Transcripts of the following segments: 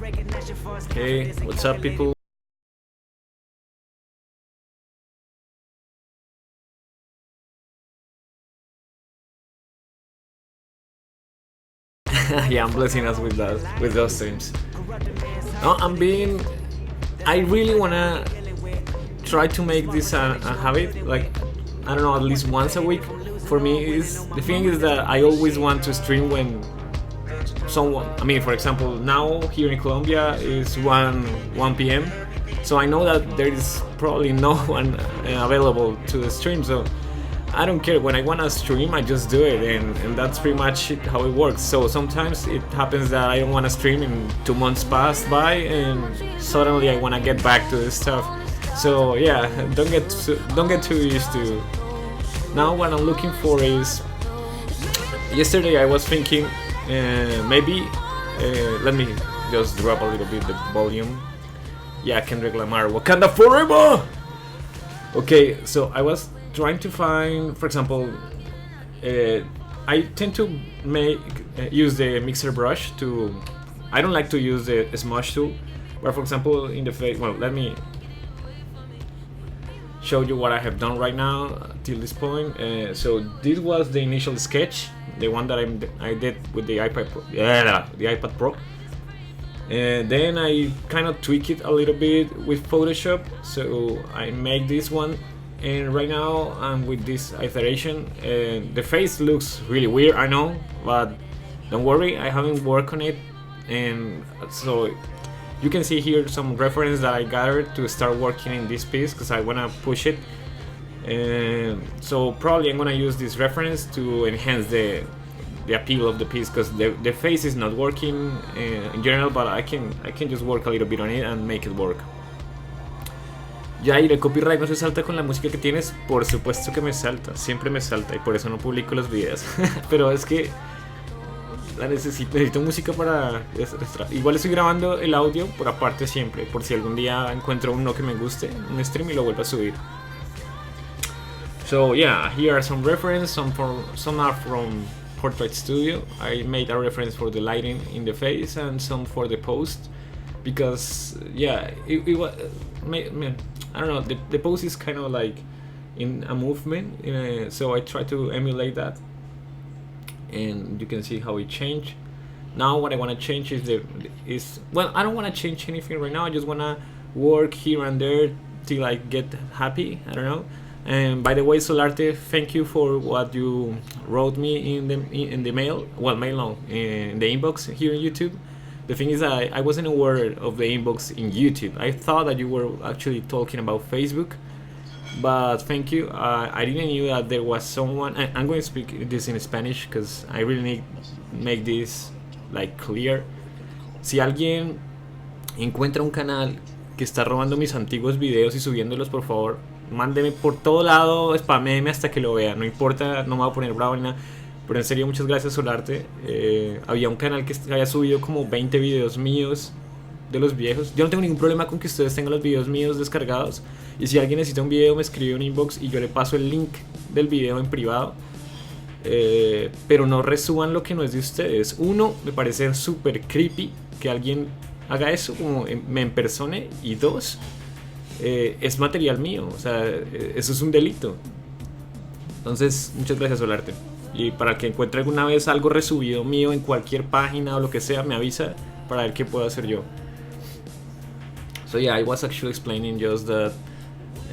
Hey, what's up, people? Yeah, I'm blessing us with that, with those streams. No, I really wanna try to make this a habit. Like, I don't know, at least once a week. For me, is the thing is that I always want to stream when someone. I mean, for example, now here in Colombia is 1 p.m. So I know that there is probably no one available to the stream. So I don't care. When I want to stream, I just do it, and that's pretty much how it works. So sometimes it happens that I don't want to stream, and 2 months pass by, and suddenly I want to get back to this stuff. So yeah, don't get too used to. Now what I'm looking for is. Yesterday I was thinking maybe let me just drop a little bit the volume. Yeah, Kendrick Lamar, Wakanda Forever. Okay, so I was trying to find, for example, I tend to use the mixer brush to. I don't like to use the smush tool, but for example, in the face. Well, let me show you what I have done right now till this point. So this was the initial sketch, the one that I did with the iPad Pro. Yeah, the iPad Pro. Then I kind of tweak it a little bit with Photoshop. So I make this one, and right now I'm with this iteration. The face looks really weird, I know, but don't worry, I haven't worked on it, and so you can see here some reference that I gathered to start working in this piece because I want to push it. So probably I'm going to use this reference to enhance the appeal of the piece because the face is not working in general, but I can just work a little bit on it and make it work. Jair, el copyright no se salta con la música que tienes. Por supuesto que me salta, siempre me salta y por eso no publico los videos. Pero es que necesito música para. Igual estoy grabando el audio por aparte siempre, por si algún día encuentro uno que me guste, un stream y lo vuelvo a subir. So yeah, here are some references. Some are from Portrait Studio. I made a reference for the lighting in the face and some for the post because yeah, it was. I don't know. The pose is kind of like in a movement, so I try to emulate that. And you can see how it changed. Now what I want to change is well, I don't want to change anything right now. I just want to work here and there till I get happy. I don't know. And by the way, Solarte, thank you for what you wrote me in the mail. Well, mail no, in the inbox here on YouTube. The thing is, I wasn't aware of the inbox in YouTube. I thought that you were actually talking about Facebook. But thank you. I didn't know that there was someone. I'm going to speak this in Spanish because I really need to make this like clear. Si alguien encuentra un canal que está robando mis antiguos videos y subiéndolos, por favor, mándeme por todo lado, spameme hasta que lo vea. No importa, no me voy a poner bravo ni nada. Pero en serio, muchas gracias, Solarte. Había un canal que había subido como 20 videos míos de los viejos. Yo no tengo ningún problema con que ustedes tengan los videos míos descargados. Y si alguien necesita un video, me escribe un inbox y yo le paso el link del video en privado. Pero no resuban lo que no es de ustedes. Uno, me parece súper creepy que alguien haga eso, como me impersone. Y dos, es material mío. O sea, eso es un delito. Entonces, muchas gracias, Solarte. Y para que encuentre alguna vez algo resubido mío en cualquier página o lo que sea, me avisa para ver qué puedo hacer yo. So yeah, I was actually explaining just that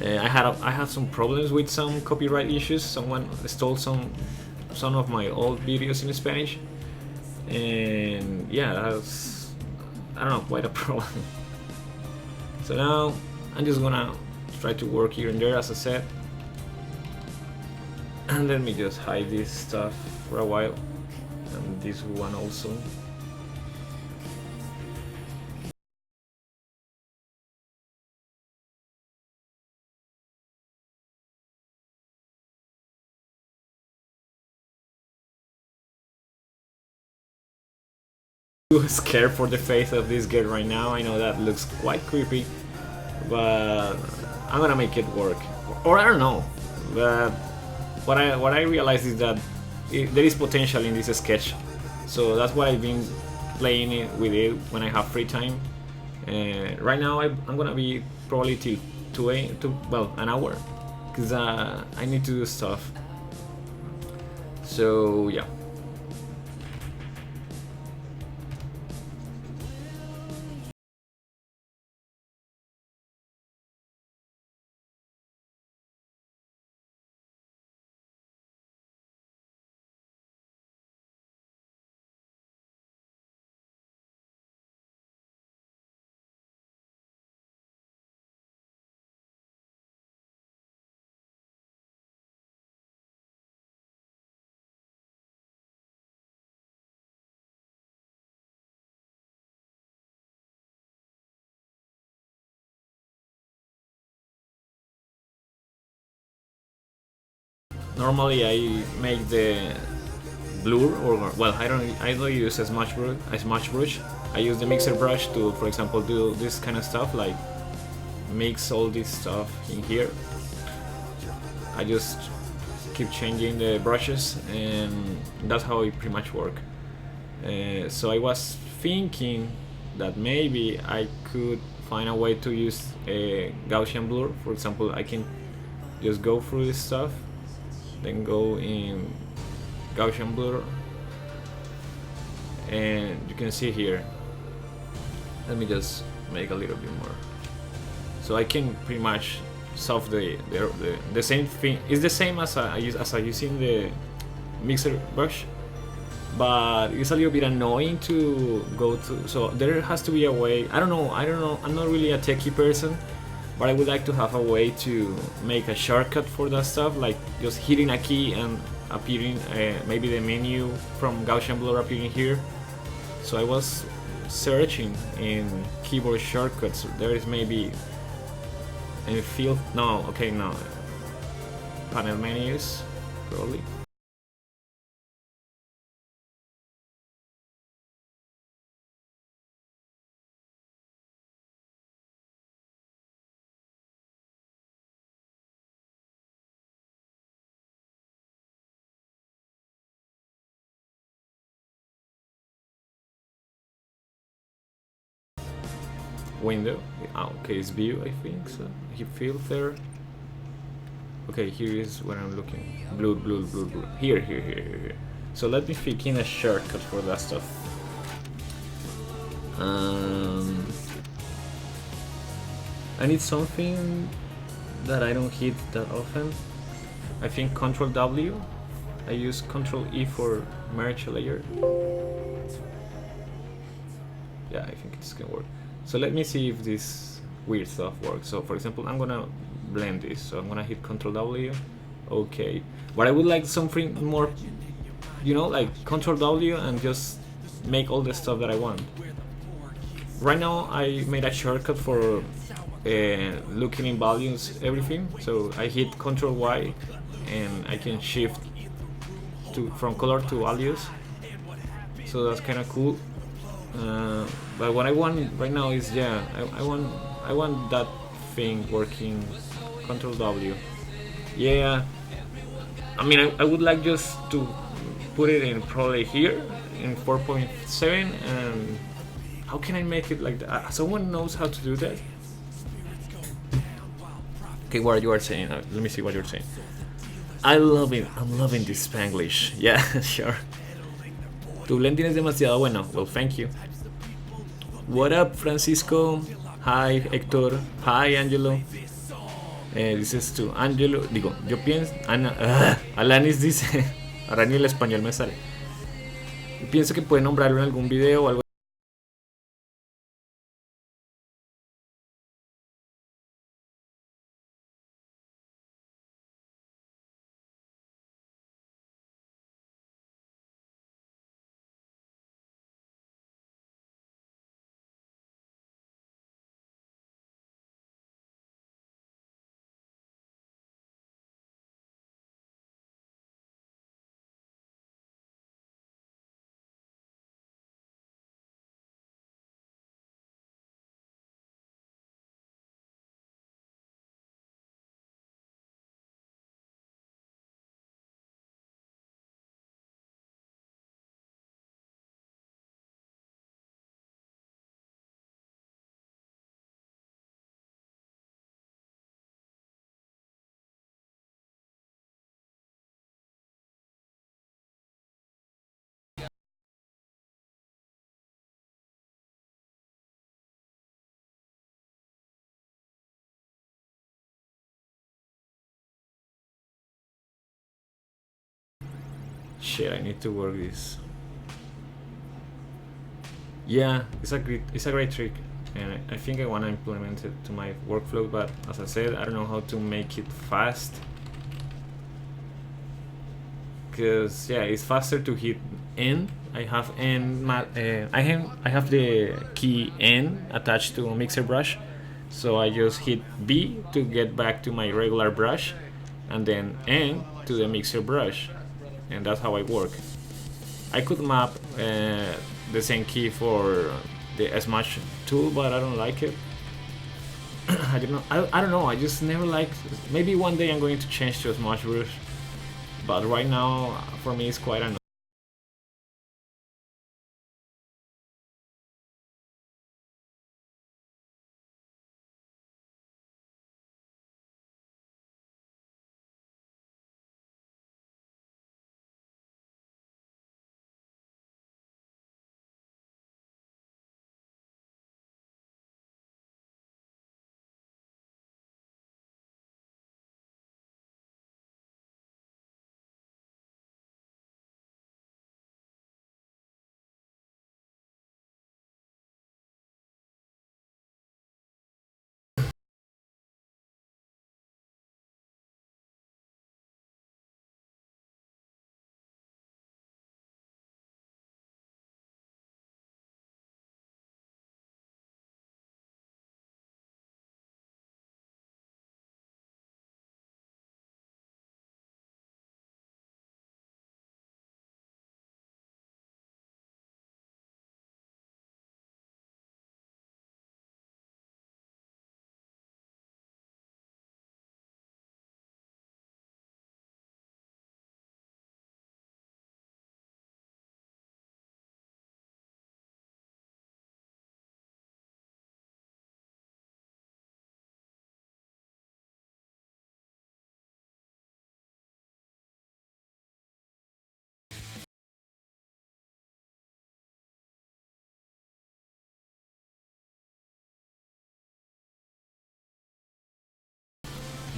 I had some problems with some copyright issues. Someone stole some of my old videos in Spanish, and yeah, that's, I don't know, quite a problem. So now I'm just gonna try to work here and there, as I said. And let me just hide this stuff for a while, and this one also. Scared for the face of this girl right now. I know that looks quite creepy, but I'm gonna make it work. Or I don't know. But what I realized is that there is potential in this sketch, so that's what I've been playing it with it when I have free time. Right now I'm gonna be probably till 2 well, an hour, because I need to do stuff. So yeah. Normally I make the blur, or well, I don't use as much brush. I use the mixer brush to, for example, do this kind of stuff, like mix all this stuff in here. I just keep changing the brushes, and that's how it pretty much work. So I was thinking that maybe I could find a way to use a Gaussian blur. For example, I can just go through this stuff, then go in Gaussian blur, and you can see here. Let me just make a little bit more. So I can pretty much solve the same thing. It's the same as I using the mixer brush, but it's a little bit annoying to go to. So there has to be a way. I don't know. I'm not really a techie person, but I would like to have a way to make a shortcut for that stuff, like just hitting a key and appearing, maybe the menu from Gaussian blur appearing here. So I was searching in keyboard shortcuts. There is maybe a field. No, okay, no. Panel menus, probably. Window. Okay, it's view, I think. So he filter. Okay, here is where I'm looking. Blue. Here. So let me think in a shortcut for that stuff. I need something that I don't hit that often. I think Control W. I use Control E for merge layer. Yeah, I think it's gonna work. So let me see if this weird stuff works. So for example, I'm gonna blend this. So I'm gonna hit Control W. Okay, but I would like something more, like Control W and just make all the stuff that I want. Right now I made a shortcut for looking in values, everything. So I hit Control Y and I can shift from color to values. So that's kind of cool. But what I want right now is I want that thing working. Control W. Yeah, I mean I would like just to put it in probably here in 4.7. And how can I make it like that? Someone knows how to do that? Okay, what you are saying? Let me see what you're saying. I'm loving this Spanglish. Yeah, sure. Tu blending es demasiado bueno. Well, thank you. What up, Francisco? Hi, Héctor. Hi, Angelo. Dices tú, Angelo. Digo, yo pienso. Alanis dice. Ahora ni el español me sale. Pienso que puede nombrarlo en algún video o algo. Shit, I need to work this. Yeah, it's a great trick, and I think I want to implement it to my workflow. But as I said, I don't know how to make it fast. Because yeah, it's faster to hit N. I have N. I have the key N attached to a mixer brush, so I just hit B to get back to my regular brush, and then N to the mixer brush, and that's how I work. I could map the same key for the Smash tool, but I don't like it. I don't know. I don't know. I just never liked. Maybe one day I'm going to change to a Smash brush, but right now for me it's quite annoying.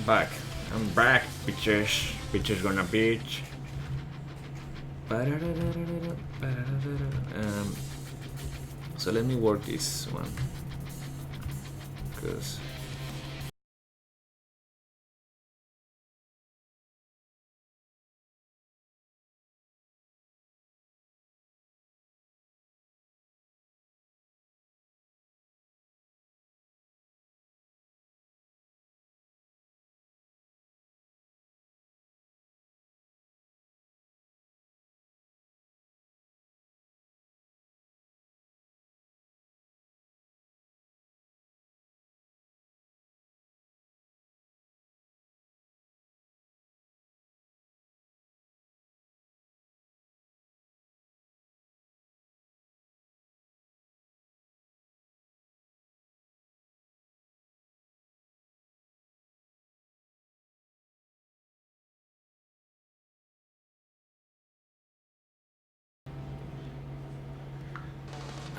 Back. I'm back, bitches. Bitches gonna bitch. So let me work this one, because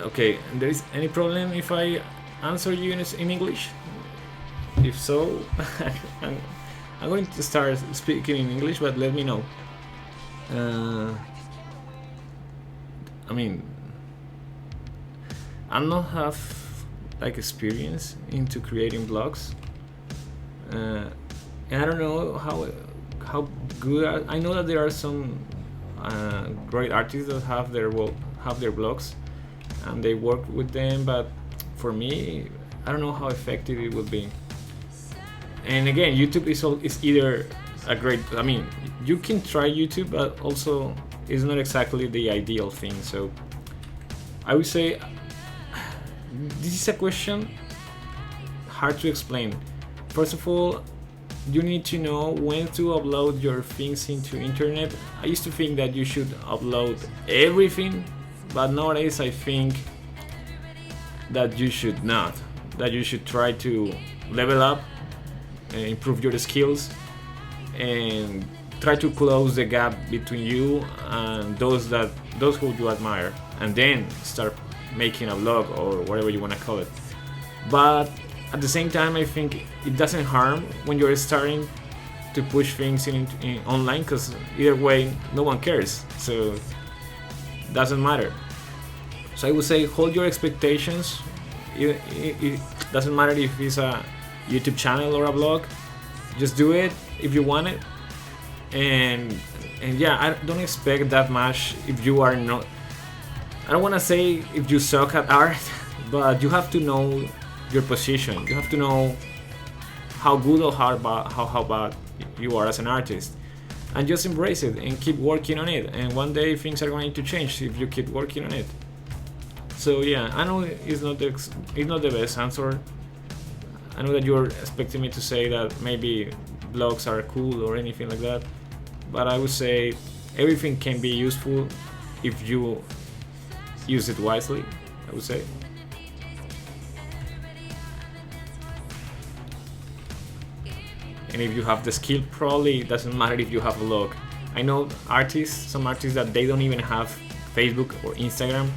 okay, there is any problem if I answer you in English? If so, I'm going to start speaking in English, but let me know. I mean, I'm not have like experience into creating blogs, and I don't know how good. I know that there are some great artists that have their blogs, and they work with them, but for me, I don't know how effective it would be. And again, YouTube is either a great. I mean, you can try YouTube, but also it's not exactly the ideal thing. So I would say this is a question hard to explain. First of all, you need to know when to upload your things into internet. I used to think that you should upload everything, but nowadays I think that you should not. That you should try to level up, improve your skills, and try to close the gap between you and those who you admire, and then start making a vlog or whatever you want to call it. But at the same time, I think it doesn't harm when you're starting to push things in online, because either way no one cares, so doesn't matter. So I would say hold your expectations. It doesn't matter if it's a YouTube channel or a blog, just do it if you want it. And yeah, I don't expect that much if you are not, I don't want to say if you suck at art, but you have to know your position. You have to know how good or how bad you are as an artist, and just embrace it and keep working on it. And one day things are going to change if you keep working on it. So yeah, I know it's not the best answer. I know that you're expecting me to say that maybe blogs are cool or anything like that, but I would say everything can be useful if you use it wisely, I would say. And if you have the skill, probably it doesn't matter if you have a blog. I know some artists that they don't even have Facebook or Instagram,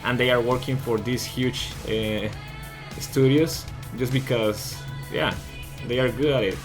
and they are working for these huge studios just because, yeah, they are good at it.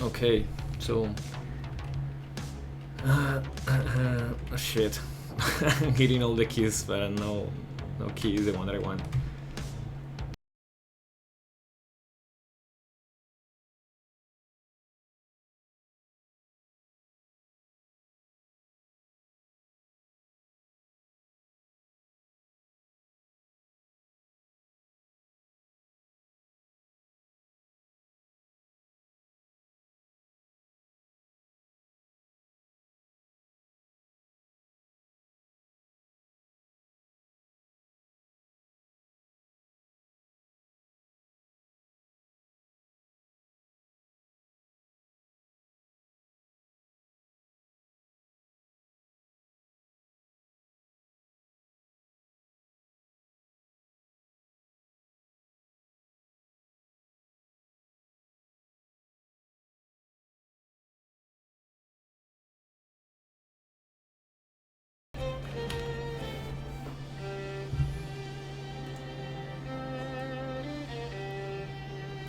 Okay, so shit, I'm hitting all the keys, but no key is the one that I want.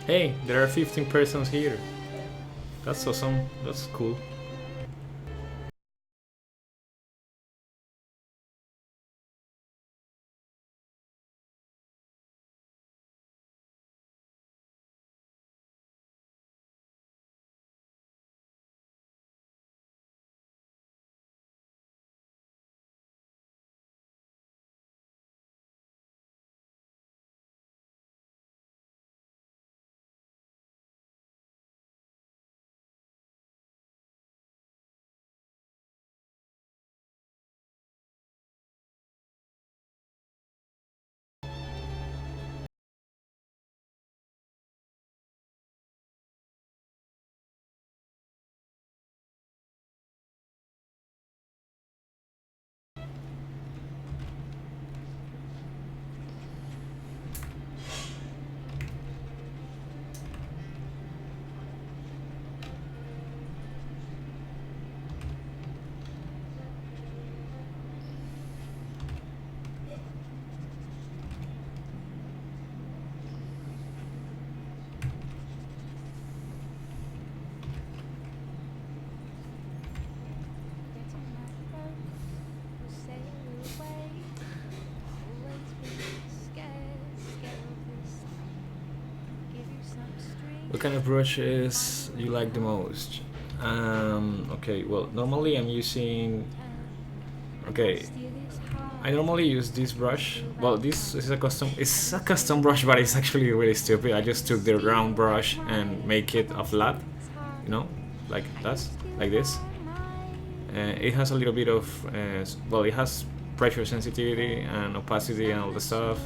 Hey, there are 15 persons here. That's awesome. That's cool. What kind of brushes you like the most? Okay, well, normally I'm using... Okay, I normally use this brush. Well, this is it's a custom brush, but it's actually really stupid. I just took the round brush and make it a flat, you know, like this. It has a little bit of, well, it has pressure sensitivity and opacity and all the stuff.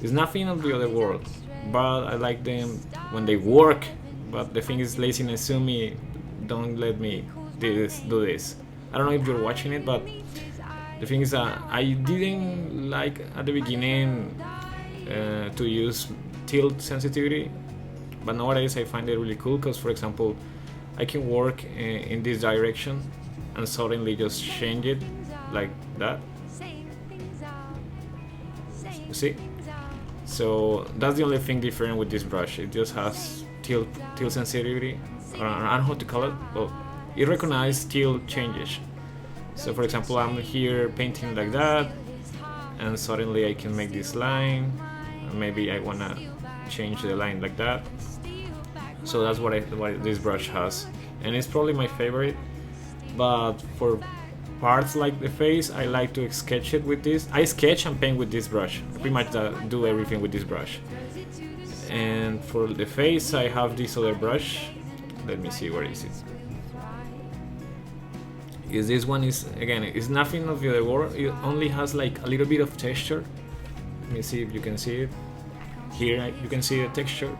It's nothing of the other world, but I like them when they work. But the thing is, laziness to me don't let me do this. I don't know if you're watching it, but the thing is that I didn't like at the beginning to use tilt sensitivity, but nowadays I find it really cool because, for example, I can work in this direction and suddenly just change it like that. You see? So that's the only thing different with this brush. It just has tilt sensitivity. I don't know how to call it, but it recognizes tilt changes. So for example, I'm here painting like that, and suddenly I can make this line, and maybe I wanna change the line like that. So that's what this brush has, and it's probably my favorite. But for parts like the face, I like to sketch it with this. I sketch and paint with this brush. I pretty much do everything with this brush. And for the face, I have this other brush. Let me see, where is it? Is this one is, again, it's nothing of the other world. It only has like a little bit of texture. Let me see if you can see it. Here you can see the texture.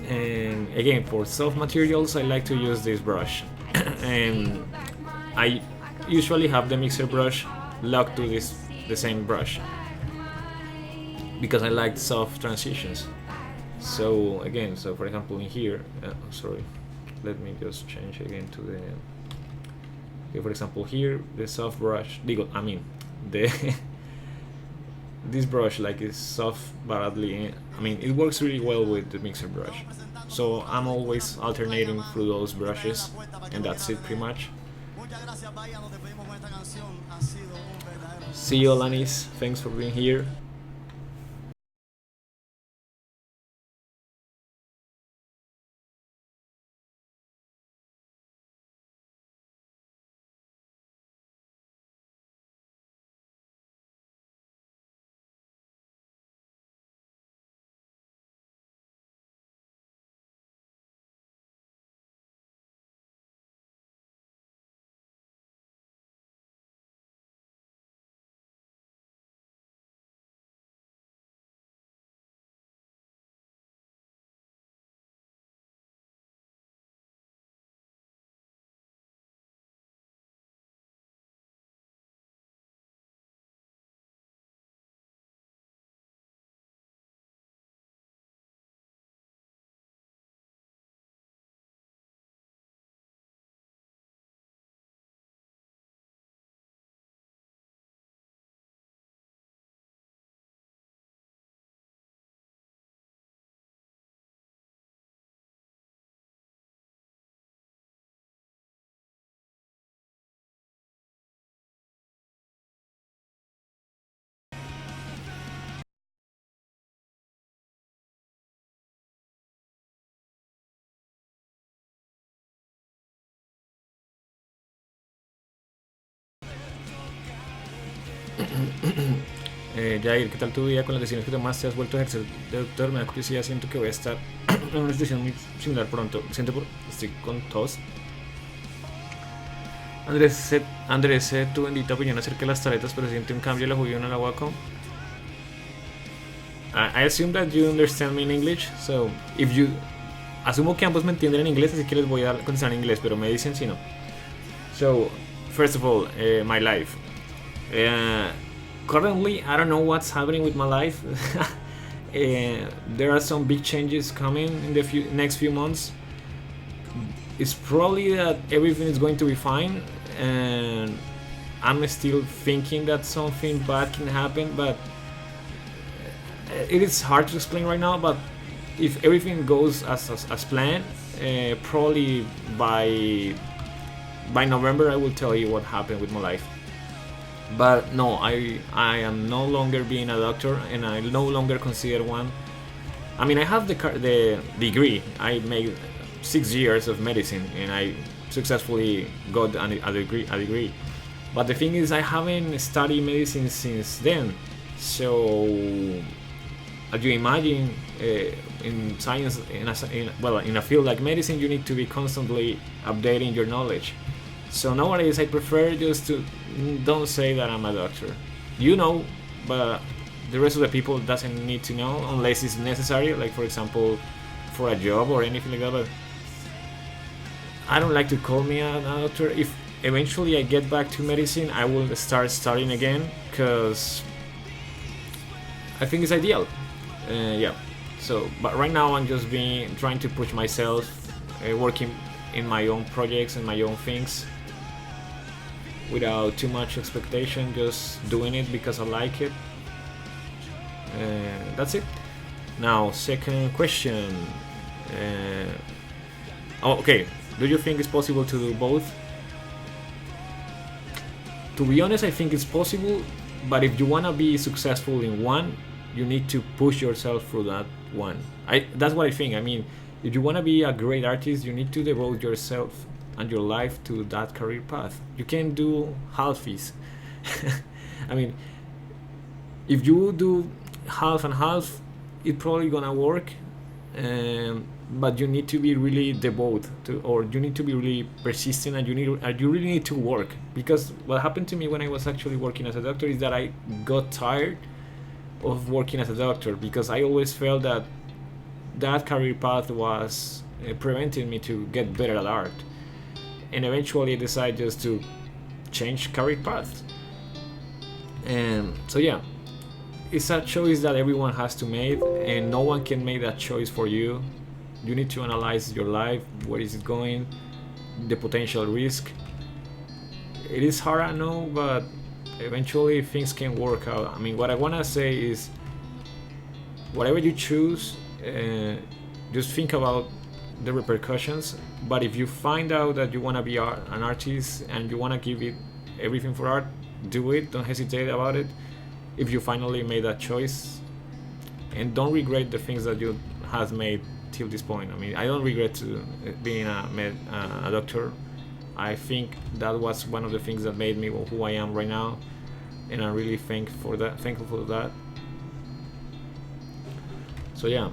And again, for soft materials, I like to use this brush. And I usually have the mixer brush locked to the same brush because I like soft transitions. So again, so for example in here, sorry, let me just change again to the. Okay, for example here, the soft brush. I mean, this brush like is soft but ugly. I mean, it works really well with the mixer brush. So I'm always alternating through those brushes, and that's it pretty much. See you, Alanis. Thanks for being here. Jair, ¿qué tal tu vida con las decisiones que tomaste? ¿Has vuelto a ejercer de doctor? Me da curiosidad, siento que voy a estar en una situación muy similar pronto. Estoy con tos. Andrés, tu bendita opinión acerca de las taretas, pero siente un cambio en la jubilación a la Wacom. I assume that you understand me in English, so if you... Asumo que ambos me entienden en inglés, así que les voy a contestar en inglés, pero me dicen si no. So, first of all, my life. Currently, I don't know what's happening with my life. There are some big changes coming in the next few months. It's probably that everything is going to be fine, and I'm still thinking that something bad can happen, but it is hard to explain right now. But if everything goes as planned, probably by November I will tell you what happened with my life. But no, I am no longer being a doctor, and I no longer consider one. I mean, I have the degree. I made 6 years of medicine, and I successfully got a degree. But the thing is, I haven't studied medicine since then. So, as you imagine, in science, in a field like medicine, you need to be constantly updating your knowledge. So nowadays, I prefer just to don't say that I'm a doctor. You know, but the rest of the people doesn't need to know unless it's necessary, like for example for a job or anything like that. But I don't like to call me a doctor. If eventually I get back to medicine, I will start studying again, because I think it's ideal. Yeah. So, but right now I'm just trying to push myself, working in my own projects and my own things, without too much expectation, just doing it because I like it. That's it. Now, second question. Okay, do you think it's possible to do both? To be honest, I think it's possible, but if you want to be successful in one, you need to push yourself through that one. That's what I think. I mean, if you want to be a great artist, you need to devote yourself and your life to that career path. You can't do halfies. I mean, if you do half and half, it's probably gonna work, but you need to be really devoted to, or you need to be really persistent, and you really need to work. Because what happened to me when I was actually working as a doctor is that I got tired of working as a doctor, because I always felt that career path was preventing me to get better at art. And eventually I decided just to change career paths. And so yeah, it's a choice that everyone has to make, and no one can make that choice for you. You need to analyze your life, where is it going, the potential risk. It is hard, I know, but eventually things can work out. I mean, what I want to say is, whatever you choose, just think about the repercussions. But if you find out that you want to be an artist and you want to give it everything for art, do it. Don't hesitate about it if you finally made that choice, and don't regret the things that you have made till this point. I mean, I don't regret being a doctor. I think that was one of the things that made me who I am right now, and I'm really thankful for that. So yeah,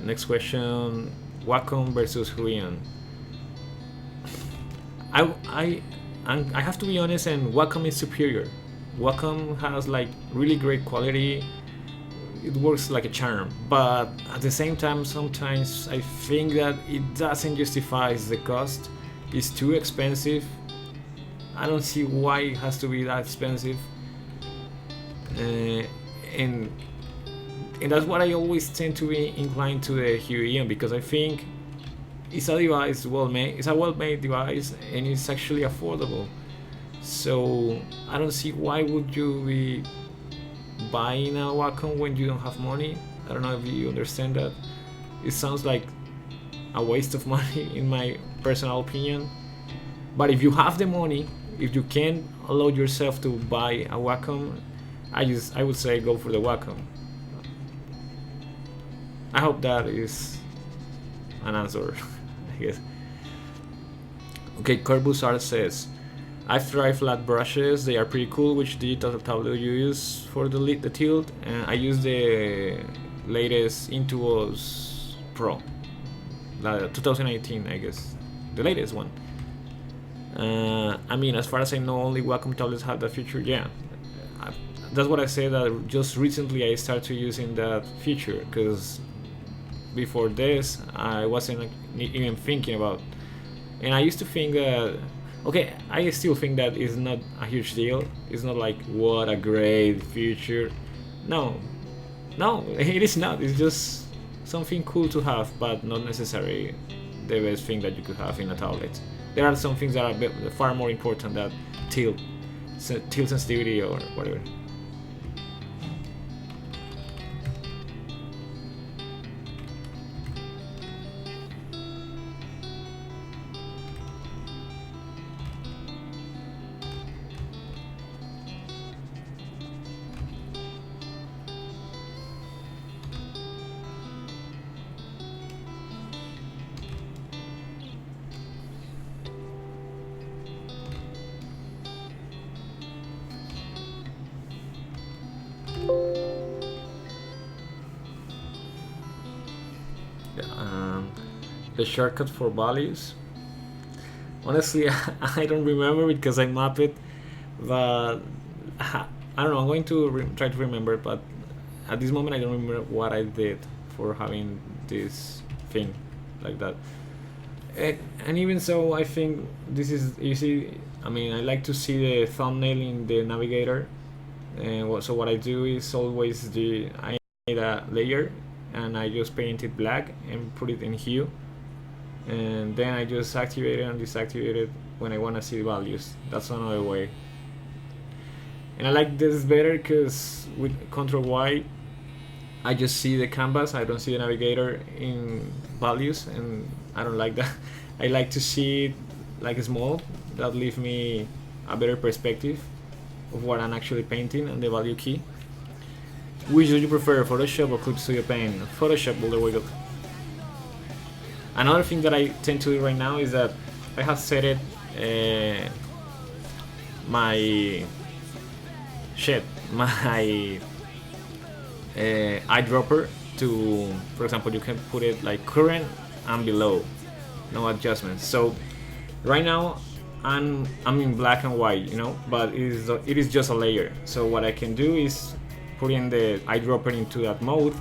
next question: Wacom versus Huion. I have to be honest, and Wacom is superior. Wacom has like really great quality. It works like a charm, but at the same time, sometimes I think that it doesn't justify the cost. It's too expensive. I don't see why it has to be that expensive. And that's what I always tend to be inclined to the Huion, because I think it's a device well-made. It's a well-made device, and it's actually affordable. So I don't see why would you be buying a Wacom when you don't have money. I don't know if you understand that. It sounds like a waste of money in my personal opinion. But if you have the money, if you can allow yourself to buy a Wacom, I would say go for the Wacom. I hope that is an answer, I guess. Okay, Corbus Art says, I've tried flat brushes, they are pretty cool. Which digital tablet you use for the tilt? I use the latest Intuos Pro, 2018, I guess, the latest one. I mean, as far as I know, only Wacom tablets have that feature. Yeah, that's what I say, that just recently I started using that feature, because before this I wasn't even thinking about. And I used to think that, okay, I still think that it's not a huge deal. It's not like, what a great feature. No, it is not. It's just something cool to have, but not necessarily the best thing that you could have in a tablet. There are some things that are far more important than tilt sensitivity or whatever. The shortcut for values. Honestly, I don't remember because I mapped it, but I don't know. I'm going to try to remember, but at this moment I don't remember what I did for having this thing like that. And even so, I think this is easy. I mean, I like to see the thumbnail in the navigator, and so what I do is always I made a layer and I just paint it black and put it in hue, and then I just activate it and disactivate it when I want to see the values. That's another way. And I like this better because with Ctrl Y I just see the canvas, I don't see the navigator in values, and I don't like that. I like to see it like small. That leaves me a better perspective of what I'm actually painting and the value key. Which do you prefer, Photoshop or Clip Studio Paint? Photoshop all the way up. Another thing that I tend to do right now is that I have set it my eyedropper to, for example, you can put it like current and below, no adjustments. So right now I'm in black and white, but it is just a layer. So what I can do is put in the eyedropper into that mode,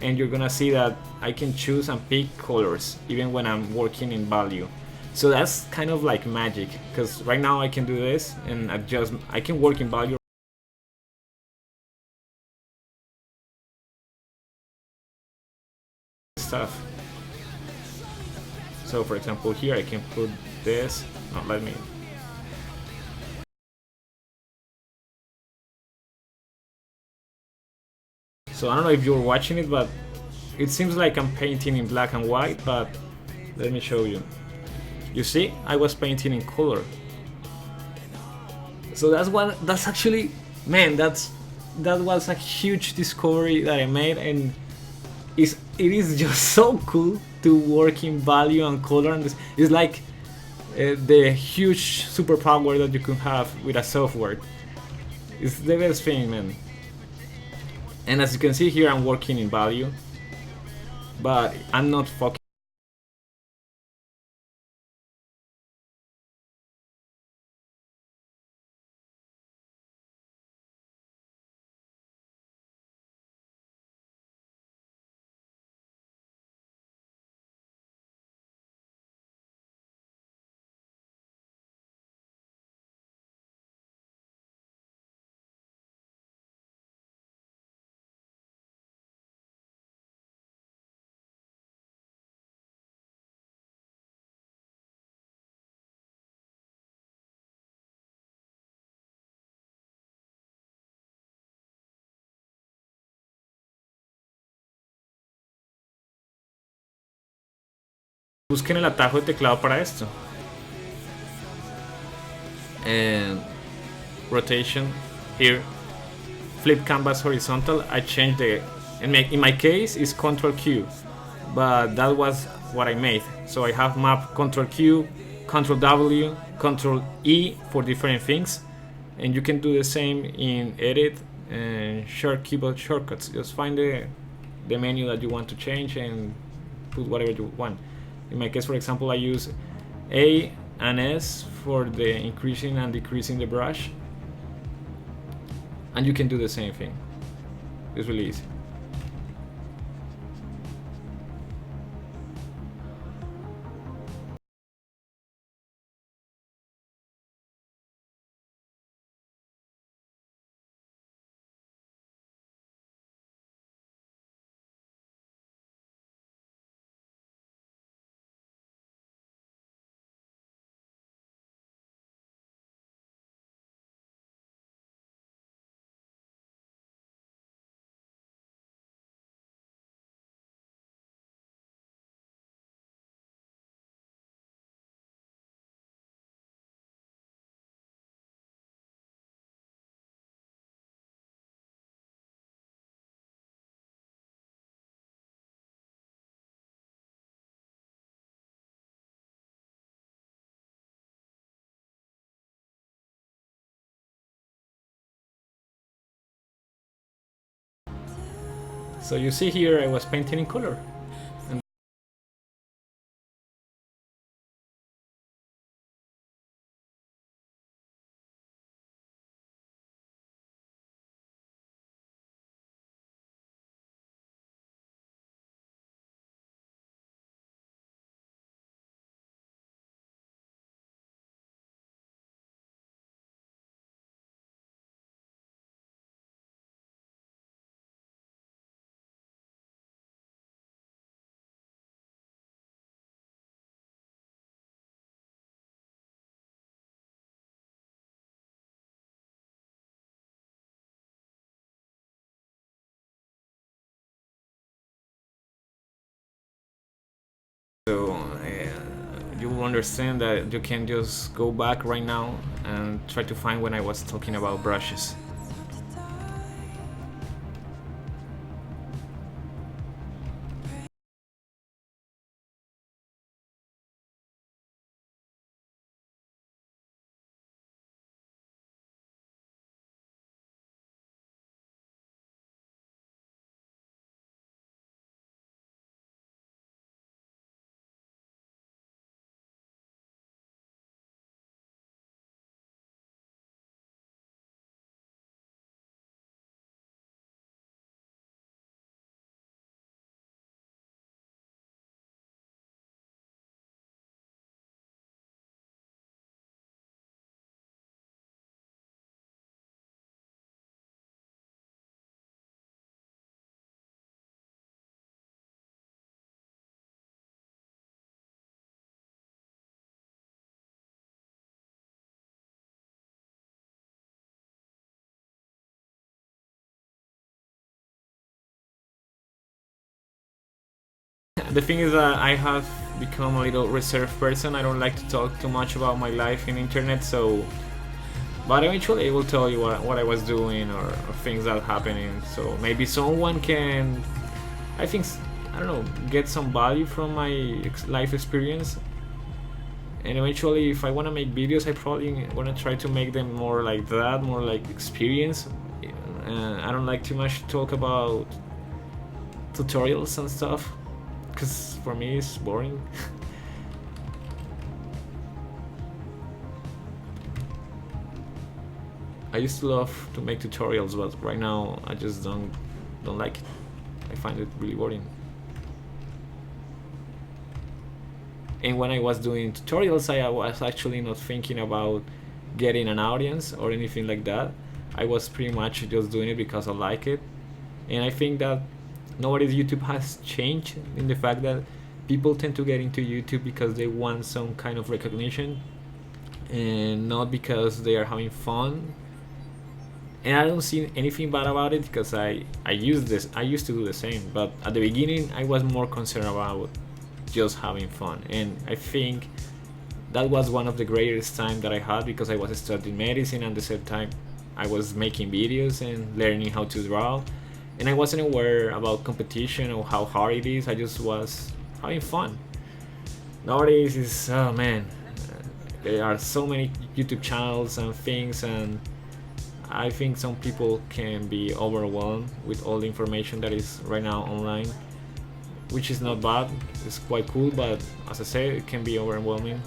and you're gonna see that I can choose and pick colors even when I'm working in value. So that's kind of like magic, because right now I can do this and adjust. I can work in value stuff. So for example here I can put this. No, let me. So I don't know if you're watching it, but it seems like I'm painting in black and white, but let me show you. You see, I was painting in color. So that's actually, man, that was a huge discovery that I made, and it is just so cool to work in value and color. And it's like the huge superpower that you can have with a software. It's the best thing, man. And as you can see here, I'm working in value, but I'm not focusing. Busquen el atajo de teclado para esto. And rotation here, flip canvas horizontal. I changed the, in my case it's Ctrl Q, but that was what I made. So I have map Ctrl Q, Ctrl W, Ctrl E for different things, and you can do the same in edit and short keyboard shortcuts. Just find the menu that you want to change and put whatever you want. In my case, for example, I use A and S for the increasing and decreasing the brush, and you can do the same thing. It's really easy. So you see here I was painting in color. to understand that you can just go back right now and try to find when I was talking about brushes. The thing is that I have become a little reserved person. I don't like to talk too much about my life in internet, so but eventually I will tell you what I was doing or things that are happening. So maybe someone can, I think, I don't know, get some value from my life experience. And eventually, if I want to make videos, I probably want to try to make them more like that, more like experience. I don't like too much to talk about tutorials and stuff, because for me it's boring. I used to love to make tutorials, but right now I just don't like it. I find it really boring. And when I was doing tutorials, I was actually not thinking about getting an audience or anything like that. I was pretty much just doing it because I like it. And I think that nowadays YouTube has changed in the fact that people tend to get into YouTube because they want some kind of recognition and not because they are having fun. And I don't see anything bad about it, because I used to do the same, but at the beginning I was more concerned about just having fun. And I think that was one of the greatest time that I had, because I was studying medicine and at the same time I was making videos and learning how to draw, and I wasn't aware about competition or how hard it is. I just was having fun. Nowadays is, oh man, there are so many YouTube channels and things, and I think some people can be overwhelmed with all the information that is right now online, which is not bad. It's quite cool, but as I said, it can be overwhelming.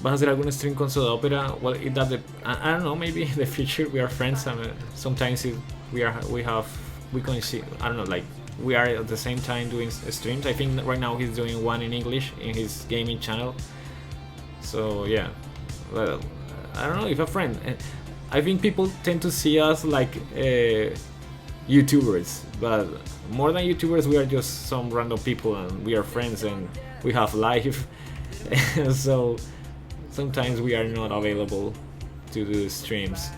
¿Vas a hacer algún stream con Soda Opera? Well, I don't know. Maybe in the future we are friends. I mean, sometimes we can see. I don't know. Like, we are at the same time doing streams. I think right now he's doing one in English in his gaming channel. So yeah, well, I don't know if a friend. I think people tend to see us like YouTubers, but more than YouTubers, we are just some random people, and we are friends, and we have life. So sometimes we are not available to do streams.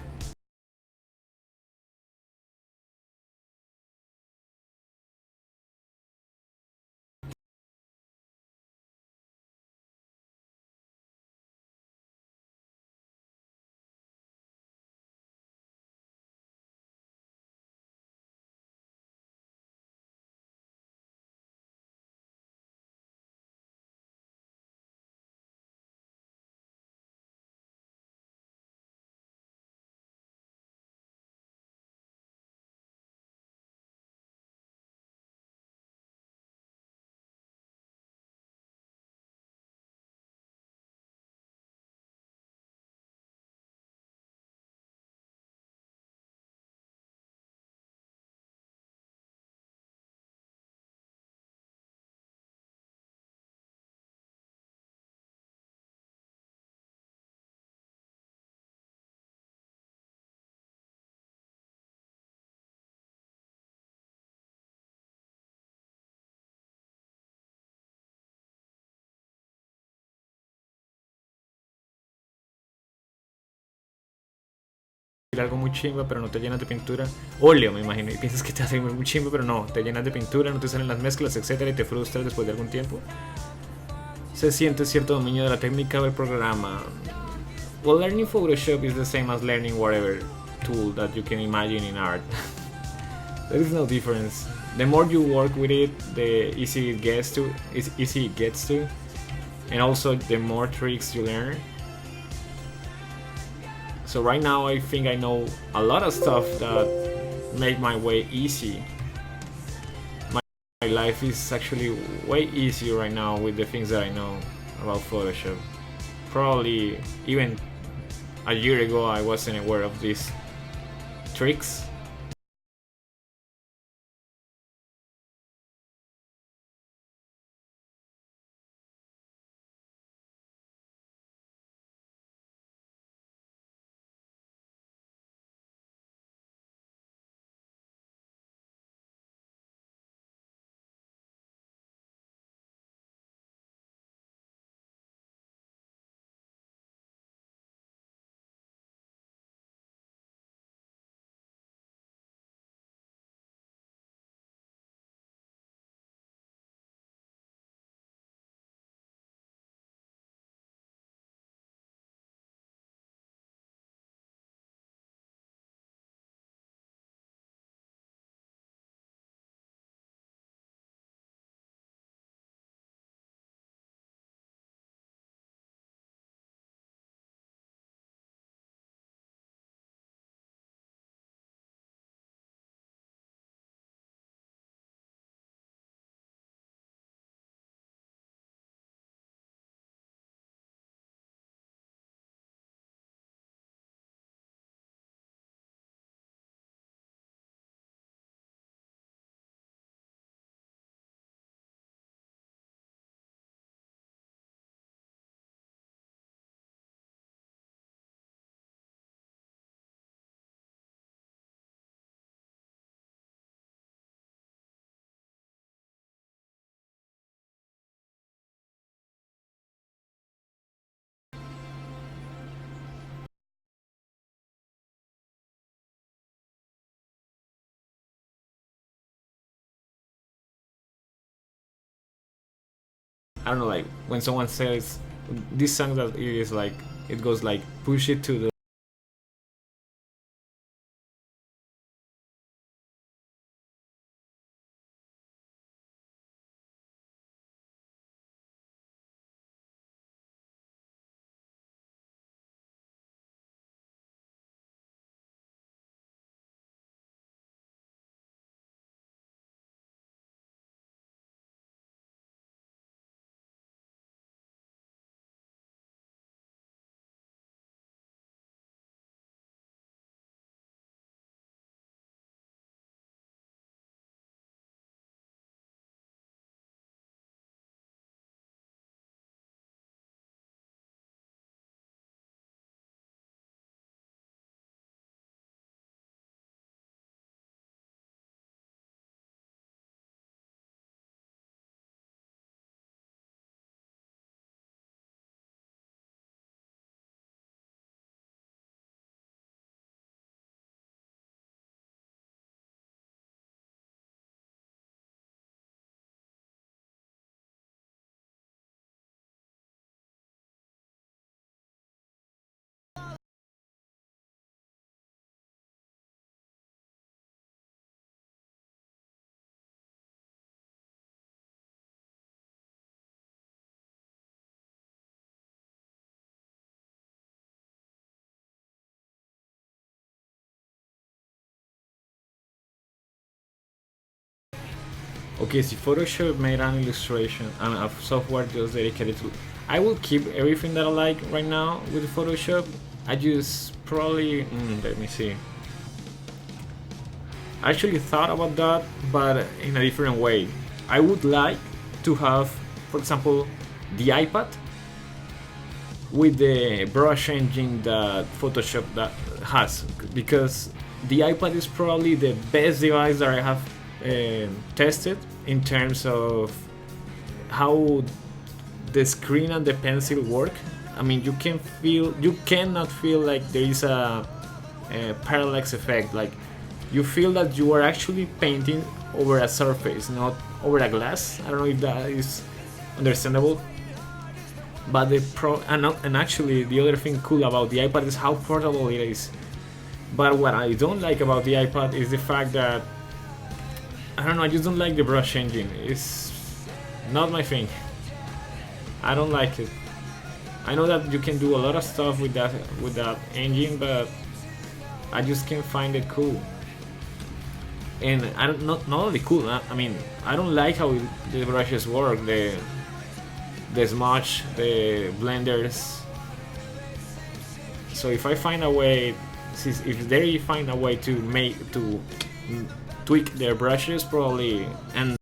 algo muy chimba, pero no te llenas de pintura. Óleo, me imagino, y piensas que te va a salir muy chimba, pero no, te llenas de pintura, no te salen las mezclas, etcétera, y te frustras después de algún tiempo. Se siente cierto dominio de la técnica o el programa. Well, learning Photoshop is the same as learning whatever tool that you can imagine in art. There is no difference. The more you work with it, the easier it gets to, and also the more tricks you learn. So right now I think I know a lot of stuff that make my way easy. My life is actually way easier right now with the things that I know about Photoshop. Probably even a year ago I wasn't aware of these tricks. I don't know, like when someone says this song that it is like it goes like push it to the okay, see Photoshop made an illustration and a software just dedicated to. I will keep everything that I like right now with Photoshop. I just probably let me see. I actually thought about that, but in a different way. I would like to have, for example, the iPad with the brush engine that Photoshop that has, because the iPad is probably the best device that I have tested in terms of how the screen and the pencil work. I mean, you cannot feel like there is a parallax effect. Like you feel that you are actually painting over a surface, not over a glass. I don't know if that is understandable. But and actually the other thing cool about the iPad is how portable it is. But what I don't like about the iPad is the fact that I don't know. I just don't like the brush engine. It's not my thing. I don't like it. I know that you can do a lot of stuff with that engine, but I just can't find it cool. And I don't not only cool. I mean, I don't like how the brushes work. The smudge, the blenders. So if I find a way, if they find a way to tweak their brushes, probably. And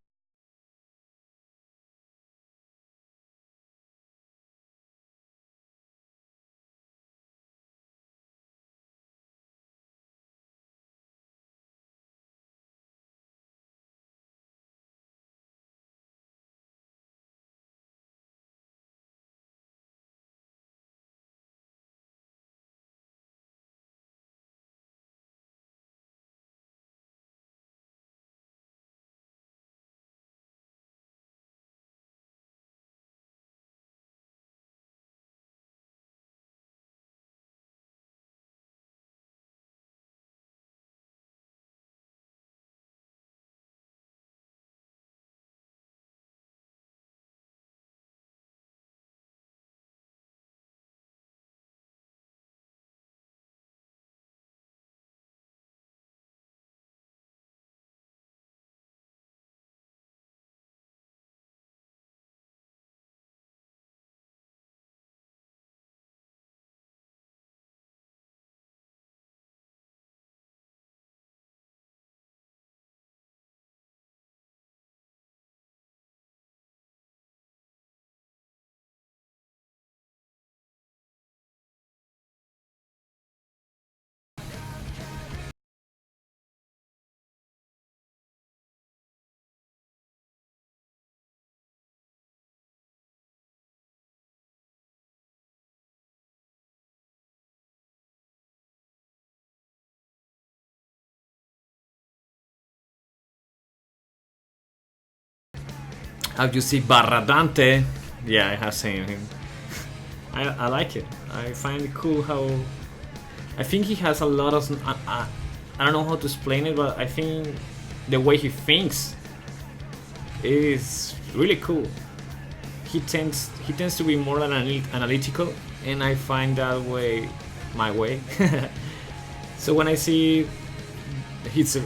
how do you see Barradante? Yeah, I have seen him. I like it. I find it cool how. I think he has a lot of. I don't know how to explain it, but I think the way he thinks is really cool. He tends to be more analytical, and I find that way my way. So when I see his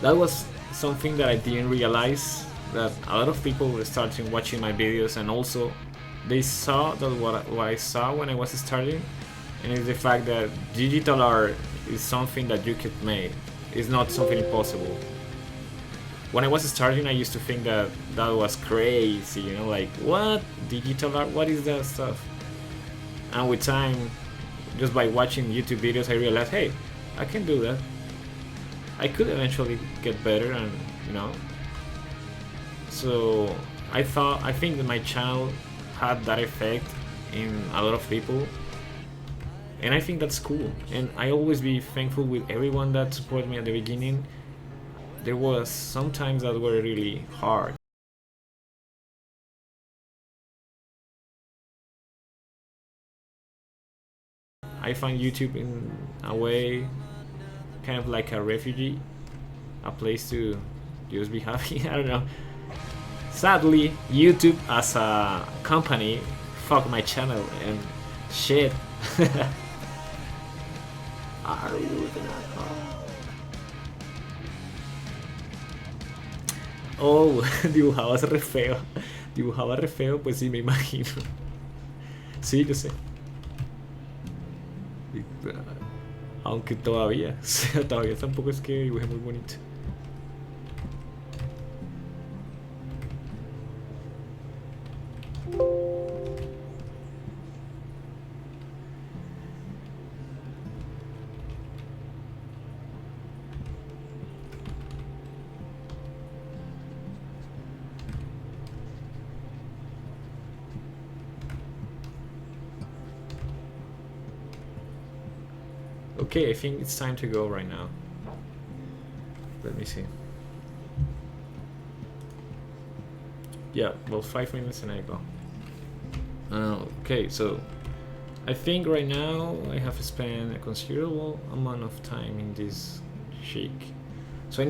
that was something that I didn't realize, that a lot of people were starting watching my videos, and also they saw that what I saw when I was starting, and it's the fact that digital art is something that you could make. It's not something impossible. When I was starting, I used to think that that was crazy, you know, like, what? Digital art? What is that stuff? And with time, just by watching YouTube videos, I realized, hey, I can do that. I could eventually get better, and you know. So I think that my channel had that effect in a lot of people, and I think that's cool. And I always be thankful with everyone that supported me at the beginning. There was some times that were really hard. I find YouTube in a way kind of like a refugee, a place to just be happy. I don't know. Sadly, YouTube as a company fucked my channel and shit. Are you looking at Oh, dibujabas re feo. Dibujaba re feo, pues sí, me imagino. Sí, yo sé. Aunque todavía, o sea, todavía tampoco es que dibuje muy bonito. Okay, I think it's time to go right now. Let me see. Yeah, well, 5 minutes and I go. Okay, so I think right now I have spent a considerable amount of time in this chic. So I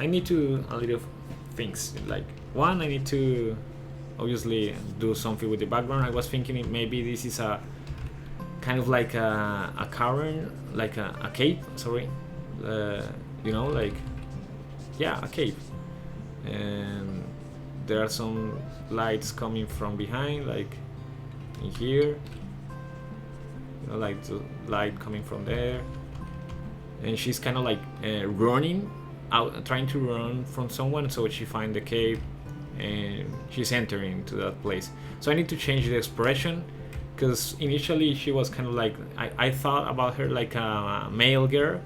need to a little things, like one, I need to obviously do something with the background. I was thinking maybe this is a kind of like a current, like a cape, sorry, you know, like, yeah, a cape, and there are some lights coming from behind, like in here, you know, like the light coming from there, and she's kind of like running out, trying to run from someone, so she finds the cape and she's entering to that place. So I need to change the expression, because initially she was kind of like, I thought about her like a mail girl,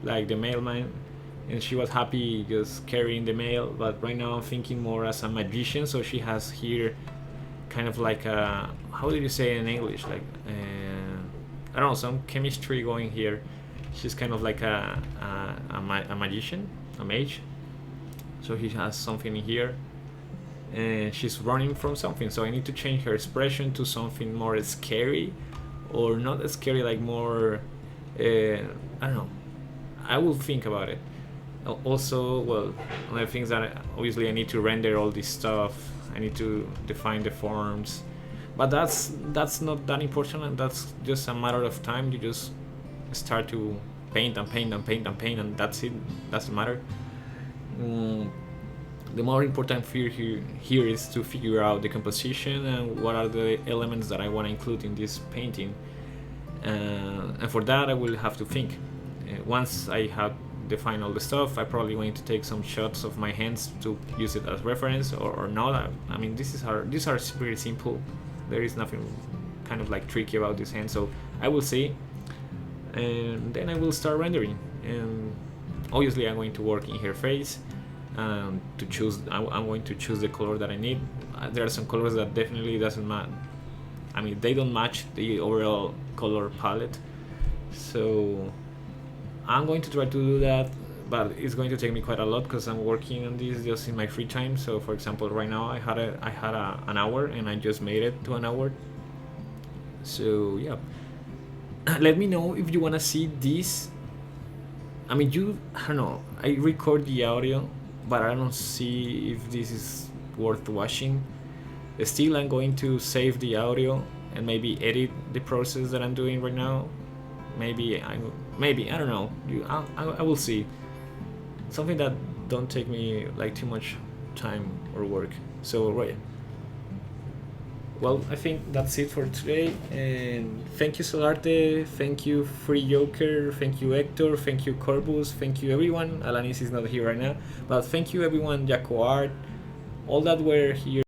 like the mailman, and she was happy just carrying the mail. But right now I'm thinking more as a magician, so she has here kind of like a, how do you say in English, like I don't know, some chemistry going here. She's kind of like a magician, a mage, so he has something in here, and she's running from something, so I need to change her expression to something more scary, or not scary, like more I don't know, I will think about it. Also, well, one of the things that obviously I need to render all this stuff, I need to define the forms, but that's not that important, and that's just a matter of time. You just start to paint and paint and paint and paint, and that's it, doesn't matter. The more important fear here is to figure out the composition and what are the elements that I want to include in this painting, and for that I will have to think. Once I have defined all the stuff, I'm probably going to take some shots of my hands to use it as reference, or not. I mean, these are pretty simple. There is nothing kind of like tricky about this hand, so I will see, and then I will start rendering. And obviously I'm going to work in her face. To choose, I'm going to choose the color that I need. There are some colors that definitely doesn't match. I mean, they don't match the overall color palette. So I'm going to try to do that, but it's going to take me quite a lot because I'm working on this just in my free time. So, for example, right now I had an hour, and I just made it to an hour. So yeah, let me know if you wanna see this. I mean, I don't know. I record the audio, but I don't see if this is worth watching. Still, I'm going to save the audio and maybe edit the process that I'm doing right now. Maybe I don't know. I will see. Something that don't take me like too much time or work. So right. Well, I think that's it for today. And thank you, Solarte. Thank you, Free Joker. Thank you, Hector. Thank you, Corbus. Thank you, everyone. Alanis is not here right now. But thank you, everyone. Jaco Art. All that were here